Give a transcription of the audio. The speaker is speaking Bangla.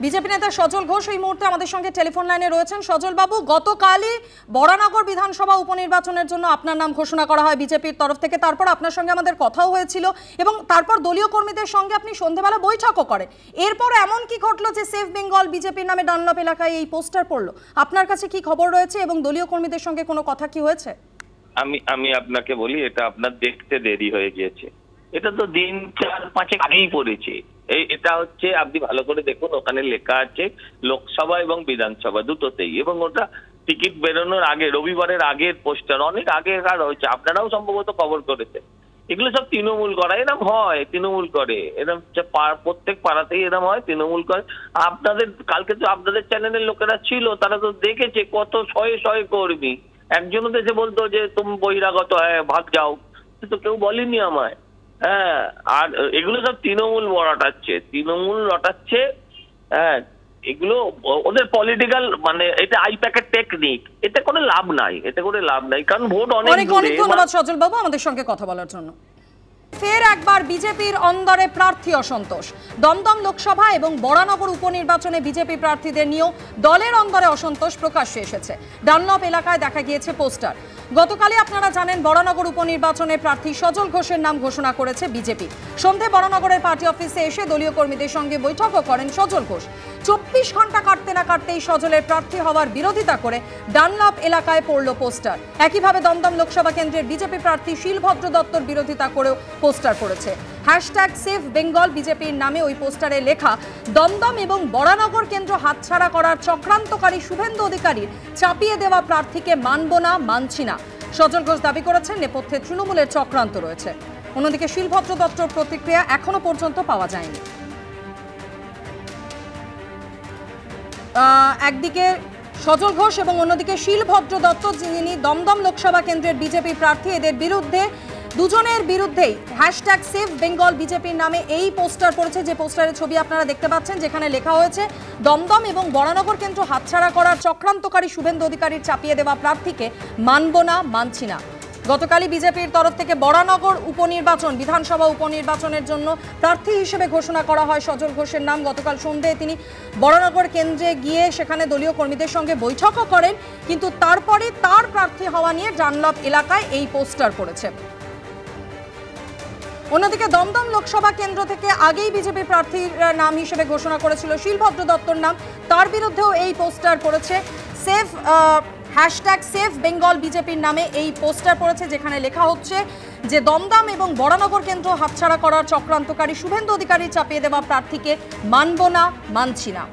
বিজেপি নেতা সজল ঘোষ এই মুহূর্তে আমাদের সঙ্গে টেলিফোন লাইনে রয়েছেন। সজল বাবু, গতকালই বরানগর বিধানসভা উপনির্বাচনের জন্য আপনার নাম ঘোষণা করা হয় বিজেপির তরফ থেকে। তারপর আপনার সঙ্গে আমাদের কথাও হয়েছিল এবং তারপর দলীয় কর্মীদের সঙ্গে আপনি সন্ধ্যাবেলা বৈঠকও করেন। এরপর এমন কি ঘটলো যে সেফ বেঙ্গল বিজেপির নামে ডানলপ এলাকায় এই পোস্টার পড়লো? আপনার কাছে কি খবর রয়েছে এবং দলীয় কর্মীদের সঙ্গে কোনো কথা কি হয়েছে? আমি আপনাকে বলি, এটা আপনার দেখতে দেরি হয়ে গিয়েছে। এটা তো দিন 4-5 আগেই পড়েছে। এটা হচ্ছে, আপনি ভালো করে দেখুন, ওখানে লেখা আছে লোকসভা এবং বিধানসভা দুটোতেই, এবং ওটা টিকিট বেরোনোর আগে, রবিবারের আগের পোস্টার, অনেক আগেকার হয়েছে। আপনারাও সম্ভবত খবর করেছেন। এগুলো সব তৃণমূল করা, এরম হয়, তৃণমূল করে, এরম প্রত্যেক পাড়াতেই এরম হয়, তৃণমূল করে। আপনাদের কালকে তো আপনাদের চ্যানেলের লোকেরা ছিল, তারা তো দেখেছে কত শয়ে শয়ে কর্মী। একজনও তো এসে বলতো যে তুমি বহিরাগত, হ্যাঁ ভাগ যাও, তো কেউ বলেনি আমায়। হ্যাঁ, আর এগুলো সব তৃণমূল রটাচ্ছে। হ্যাঁ, এগুলো ওদের পলিটিক্যাল, মানে এটা আইপ্যাকের টেকনিক। এতে কোনো লাভ নাই, কারণ ভোট অনেক ধন্যবাদ সজল বাবু আমাদের সঙ্গে কথা বলার জন্য। ফের একবার বিজেপির অন্দরে প্রার্থী অসন্তোষ। দমদম লোকসভা এবং বরানগর উপনির্বাচনে বিজেপি প্রার্থীদের নিয়েও দলের অন্দরে অসন্তোষ প্রকাশ্যে এসেছে। ডানলপ এলাকায় দেখা গিয়েছে পোস্টার। গতকালই আপনারা জানেন বরানগর উপনির্বাচনে প্রার্থী সজল ঘোষের নাম ঘোষণা করেছে বিজেপি। সন্ধে বরানগরের পার্টি অফিসে এসে দলীয় কর্মীদের সঙ্গে বৈঠকও করেন সজল ঘোষ। 24 ঘন্টা কাটতে না কাটতেই সজলের প্রার্থী হওয়ার বিরোধিতা করে ডানলপ এলাকায় পড়ল পোস্টার। একইভাবে দমদম লোকসভা কেন্দ্রের বিজেপি প্রার্থী শিলভদ্র দত্তর বিরোধিতা করেও পোস্টার পড়েছে। হ্যাশট্যাগ সেফ বেঙ্গল বিজেপির নামে ওই পোস্টারে লেখা, দমদম এবং বরানগর কেন্দ্র হাতছাড়া করার চক্রান্তকারী শুভেন্দু অধিকারীর চাপিয়ে দেওয়া প্রার্থীকে মানব না, মানছি না। সজল ঘোষ দাবি করেছেন নেপথ্যে তৃণমূলের চক্রান্ত রয়েছে। অন্যদিকে শিলভদ্র দত্তর প্রতিক্রিয়া এখনো পর্যন্ত পাওয়া যায়নি। একদিকে সজল ঘোষ এবং অন্যদিকে শিলভদ্র দত্ত, যিনি দমদম লোকসভা কেন্দ্রের বিজেপি প্রার্থী, এদের বিরুদ্ধে, দুজনের বিরুদ্ধেই হ্যাশট্যাগ সেফ বেঙ্গল বিজেপির নামে এই পোস্টার পড়েছে, যে পোস্টারের ছবি আপনারা দেখতে পাচ্ছেন, যেখানে লেখা হয়েছে দমদম এবং বরানগর কেন্দ্র হাতছাড়া করার চক্রান্তকারী শুভেন্দু অধিকারীর চাপিয়ে দেওয়া প্রার্থীকে মানব না, মানছি না। গতকালই বিজেপির তরফ থেকে বরানগর উপনির্বাচন, বিধানসভা উপনির্বাচনের জন্য প্রার্থী হিসেবে ঘোষণা করা হয় সজল ঘোষের নাম। গতকাল সন্ধ্যায় তিনি বরানগর কেন্দ্রে গিয়ে সেখানে দলীয় কর্মীদের সঙ্গে বৈঠকও করেন, কিন্তু তারপরে তার প্রার্থী হওয়া নিয়ে ডানলপ এলাকায় এই পোস্টার পড়েছে। অন্যদিকে দমদম লোকসভা কেন্দ্র থেকে আগেই বিজেপি প্রার্থীর নাম হিসেবে ঘোষণা করেছিল শিলভদ্র দত্তর নাম, তার বিরুদ্ধেও এই পোস্টার পড়েছে। হ্যাশট্যাগ সেফ বেঙ্গল বিজেপির নামে এই পোস্টার পড়েছে, যেখানে লেখা হচ্ছে যে দমদম এবং বরানগর কেন্দ্র হাতছাড়া করার চক্রান্তকারী শুভেন্দু অধিকারী চাপিয়ে দেওয়া প্রার্থীকে মানব না, মানছি না।